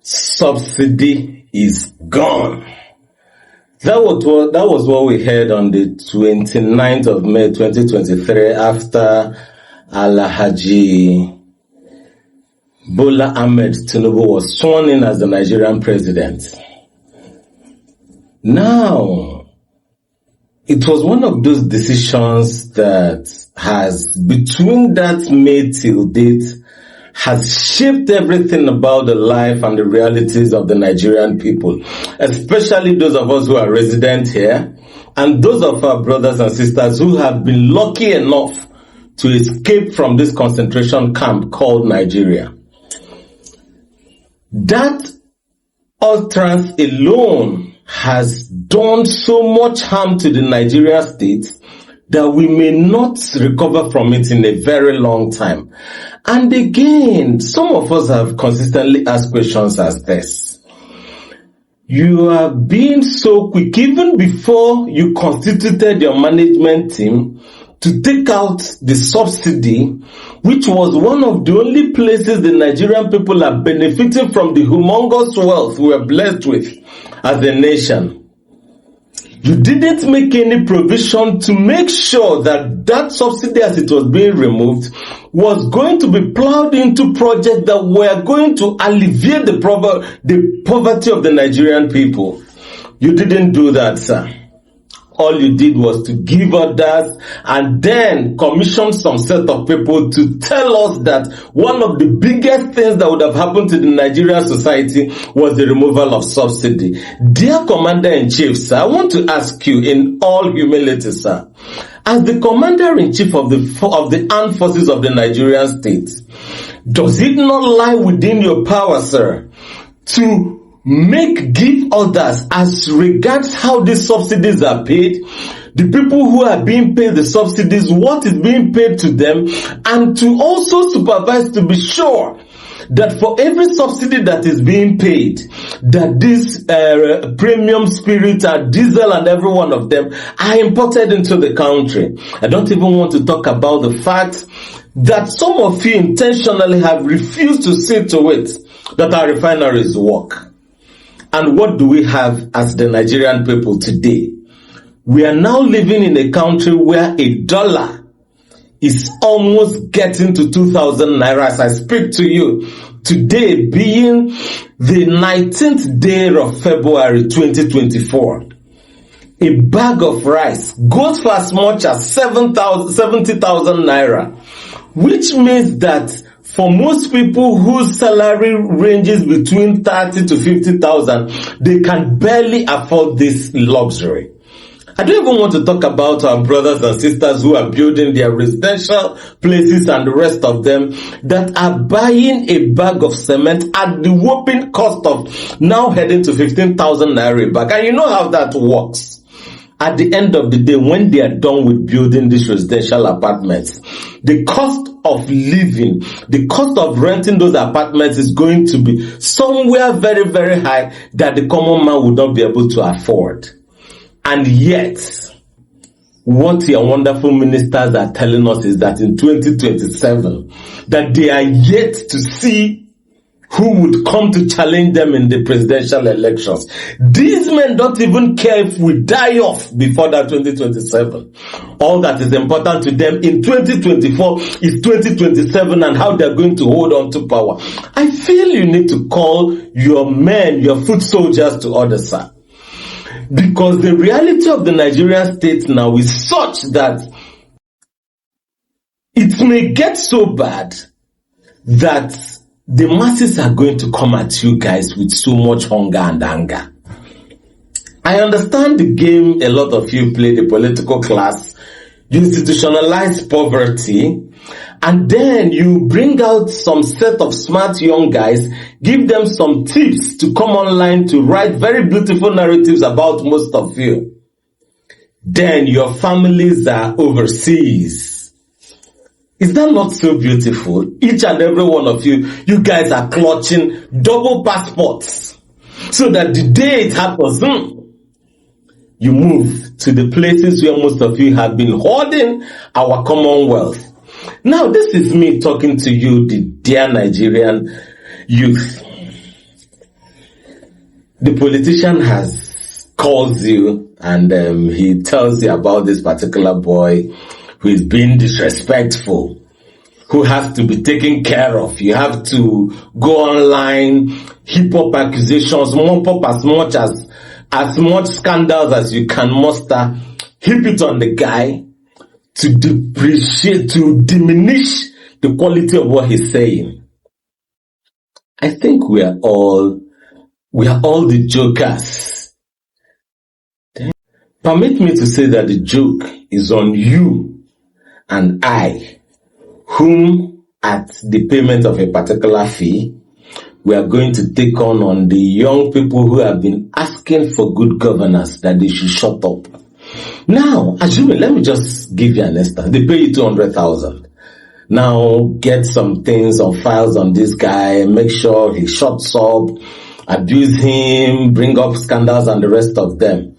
Subsidy is gone. That was what we heard on the 29th of May 2023 after Alhaji Bola Ahmed Tinubu was sworn in as the Nigerian president. Now, it was one of those decisions that has, between that May till date, has shaped everything about the life and the realities of the Nigerian people, especially those of us who are resident here, and those of our brothers and sisters who have been lucky enough to escape from this concentration camp called Nigeria. That utterance alone has done so much harm to the Nigerian state that we may not recover from it in a very long time. And again, some of us have consistently asked questions as this. You are being so quick, even before you constituted your management team, to take out the subsidy, which was one of the only places the Nigerian people are benefiting from the humongous wealth we are blessed with as a nation. You didn't make any provision to make sure that that subsidy, as it was being removed, was going to be plowed into projects that were going to alleviate the poverty of the Nigerian people. You didn't do that, sir. All you did was to give orders and then commission some set of people to tell us that one of the biggest things that would have happened to the Nigerian society was the removal of subsidy. Dear Commander-in-Chief, sir, I want to ask you in all humility, sir, as the Commander-in-Chief of the Armed Forces of the Nigerian state, does it not lie within your power, sir, to give orders as regards how these subsidies are paid, the people who are being paid the subsidies, what is being paid to them, and to also supervise to be sure that for every subsidy that is being paid, that this premium spirit and diesel and every one of them are imported into the country. I don't even want to talk about the fact that some of you intentionally have refused to see to it that our refineries work. And what do we have as the Nigerian people today? We are now living in a country where a dollar is almost getting to 2,000 naira as I speak to you. Today being the 19th day of February 2024. A bag of rice goes for as much as 70,000 naira, which means that for most people whose salary ranges between 30 to 50,000, they can barely afford this luxury. I don't even want to talk about our brothers and sisters who are building their residential places and the rest of them that are buying a bag of cement at the whopping cost of now heading to 15,000 naira a bag. And you know how that works. At the end of the day, when they are done with building these residential apartments, the cost of living, the cost of renting those apartments is going to be somewhere very, very high that the common man would not be able to afford. And yet, what your wonderful ministers are telling us is that in 2027, that they are yet to see who would come to challenge them in the presidential elections. These men don't even care if we die off before that 2027. All that is important to them in 2024 is 2027 and how they're going to hold on to power. I feel you need to call your men, your foot soldiers to order, sir. Because the reality of the Nigerian state now is such that it may get so bad that the masses are going to come at you guys with so much hunger and anger. I understand the game a lot of you play, the political class. You institutionalize poverty, and then you bring out some set of smart young guys, give them some tips to come online to write very beautiful narratives about most of you. Then your families are overseas. Is that not so beautiful? Each and every one of you, you guys are clutching double passports so that the day it happens, you move to the places where most of you have been hoarding our commonwealth. Now, this is me talking to you, the dear Nigerian youth. the politician calls you and he tells you about this particular boy who is being disrespectful, who has to be taken care of. You have to go online, heap up accusations, mop up as much scandals as you can muster, heap it on the guy to diminish the quality of what he's saying. I think we are all the jokers. Permit me to say that the joke is on you and I, whom at the payment of a particular fee, we are going to take on the young people who have been asking for good governance, that they should shut up. Now, assuming, let me just give you an instance. They pay you 200,000. Now, get some things or files on this guy, make sure he shuts up, abuse him, bring up scandals and the rest of them.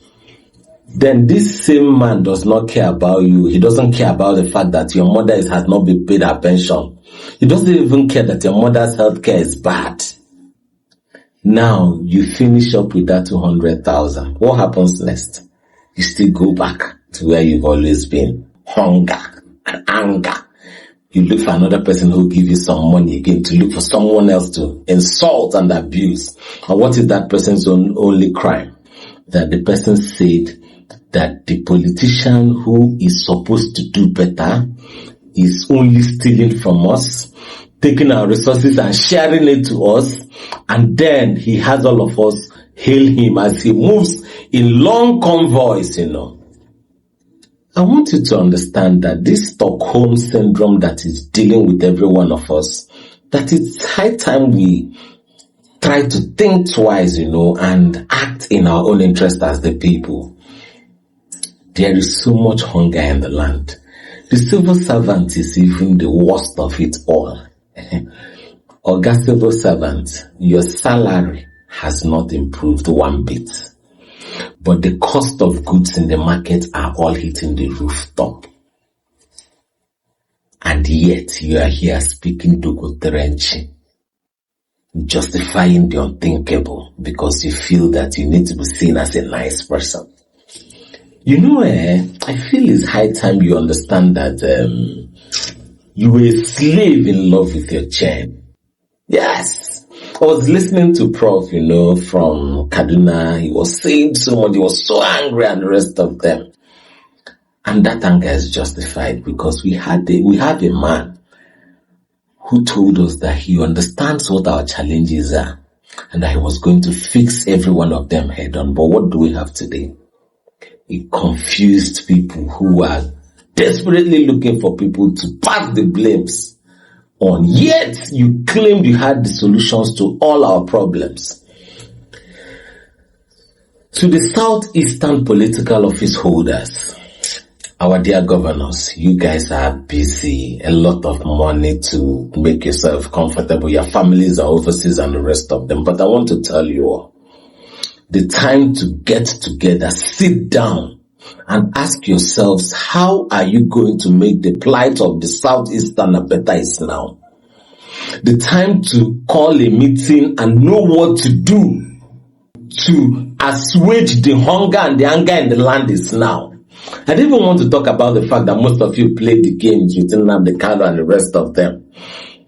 Then this same man does not care about you. He doesn't care about the fact that your mother has not been paid her pension. He doesn't even care that your mother's healthcare is bad. Now, you finish up with that 200,000. What happens next? You still go back to where you've always been. Hunger and anger. You look for another person who will give you some money again, to look for someone else to insult and abuse. And what is that person's only crime? That the person said that the politician who is supposed to do better is only stealing from us, taking our resources and sharing it to us, and then he has all of us hail him as he moves in long convoys, I want you to understand that this Stockholm syndrome that is dealing with every one of us, that it's high time we try to think twice, and act in our own interest as the people. There is so much hunger in the land. The civil servant is even the worst of it all. Oga civil servant, your salary has not improved one bit. But the cost of goods in the market are all hitting the rooftop. And yet you are here speaking Dogo-Terenchi, justifying the unthinkable because you feel that you need to be seen as a nice person. I feel it's high time you understand that you were a slave in love with your chain. Yes. I was listening to Prof, from Kaduna. He was saying so much. He was so angry and the rest of them. And that anger is justified because we have a man who told us that he understands what our challenges are and that he was going to fix every one of them head on. But what do we have today? A confused people who are desperately looking for people to pass the blames on, yet you claimed you had the solutions to all our problems. To the southeastern political office holders, our dear governors, you guys are busy, a lot of money to make yourself comfortable, your families are overseas and the rest of them. But I want to tell you all, the time to get together, sit down and ask yourselves, how are you going to make the plight of the Southeastern better is now? The time to call a meeting and know what to do to assuage the hunger and the anger in the land is now. I didn't even want to talk about the fact that most of you played the games with Nnamdi Kanu and the rest of them.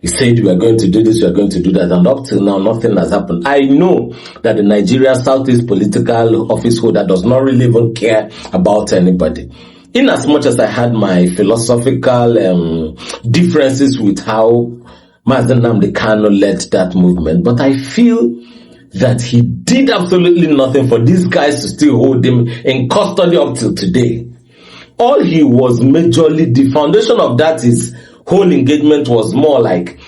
You said we are going to do this, we are going to do that, and up till now, nothing has happened. I know that the Nigeria Southeast political office holder does not really even care about anybody. In as much as I had my philosophical differences with how Master Nnamdi Kanu led that movement, but I feel that he did absolutely nothing for these guys to still hold him in custody up till today. All he was majorly, the foundation of that is whole engagement was more like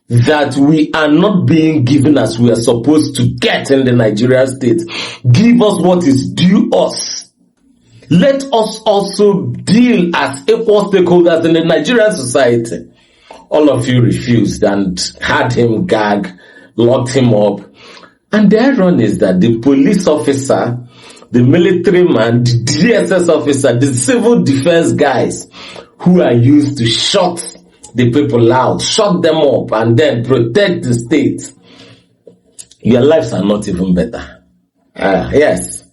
that we are not being given as we are supposed to get in the Nigerian state. Give us what is due us. Let us also deal as equal stakeholders in the Nigerian society. All of you refused and had him gag, locked him up. And the irony is that the police officer, the military man, the DSS officer, the civil defense guys who are used to shut the people out, shut them up and then protect the state, your lives are not even better. Yes.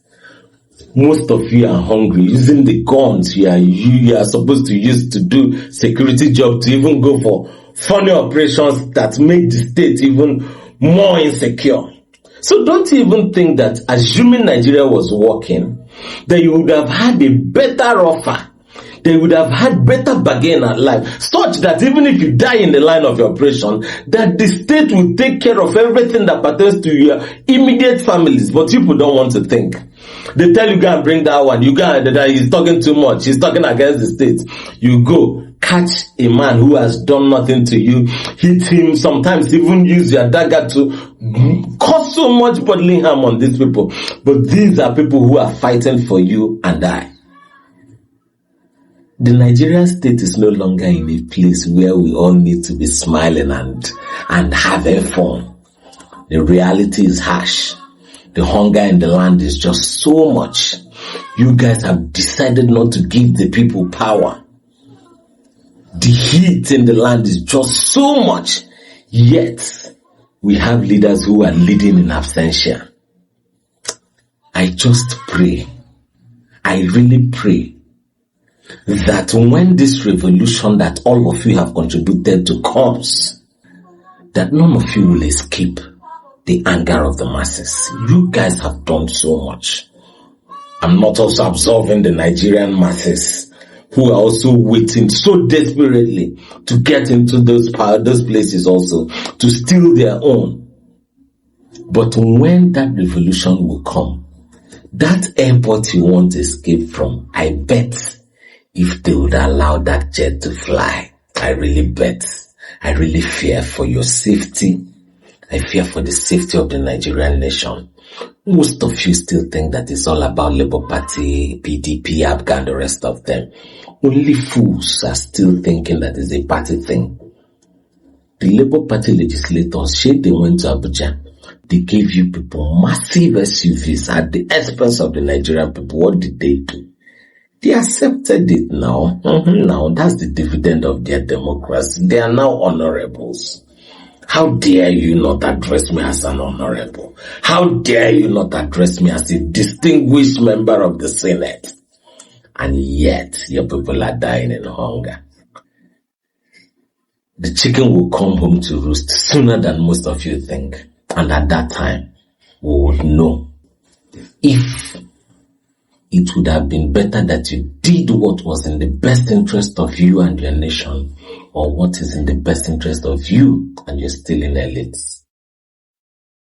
Most of you are hungry, using the guns you are supposed to use to do security job, to even go for funny operations that make the state even more insecure. So don't even think that, assuming Nigeria was working, that you would have had a better offer. They would have had better bargain at life, such that even if you die in the line of your operation, that the state will take care of everything that pertains to your immediate families. But people don't want to think. They tell you, go and bring that one. You go and that he's talking too much. He's talking against the state. You go catch a man who has done nothing to you, hit him, sometimes even use your dagger to cause so much bodily harm on these people. But these are people who are fighting for you and I. The Nigerian state is no longer in a place where we all need to be smiling and having fun. The reality is harsh. The hunger in the land is just so much. You guys have decided not to give the people power. The heat in the land is just so much. Yet, we have leaders who are leading in absentia. I just pray. I really pray that when this revolution that all of you have contributed to comes, that none of you will escape the anger of the masses. You guys have done so much. I'm not also absolving the Nigerian masses who are also waiting so desperately to get into those places also, to steal their own. But when that revolution will come, that airport you want to escape from, I bet if they would allow that jet to fly, I really bet. I really fear for your safety. I fear for the safety of the Nigerian nation. Most of you still think that it's all about Labour Party, PDP, ABGA, and the rest of them. Only fools are still thinking that it's a party thing. The Labour Party legislators, they went to Abuja. They gave you people massive SUVs at the expense of the Nigerian people. What did they do? They accepted it now. Now, that's the dividend of their democracy. They are now honorables. How dare you not address me as an honorable? How dare you not address me as a distinguished member of the Senate? And yet, your people are dying in hunger. The chicken will come home to roost sooner than most of you think. And at that time, we would know if it would have been better that you did what was in the best interest of you and your nation, or what is in the best interest of you and your stealing elites.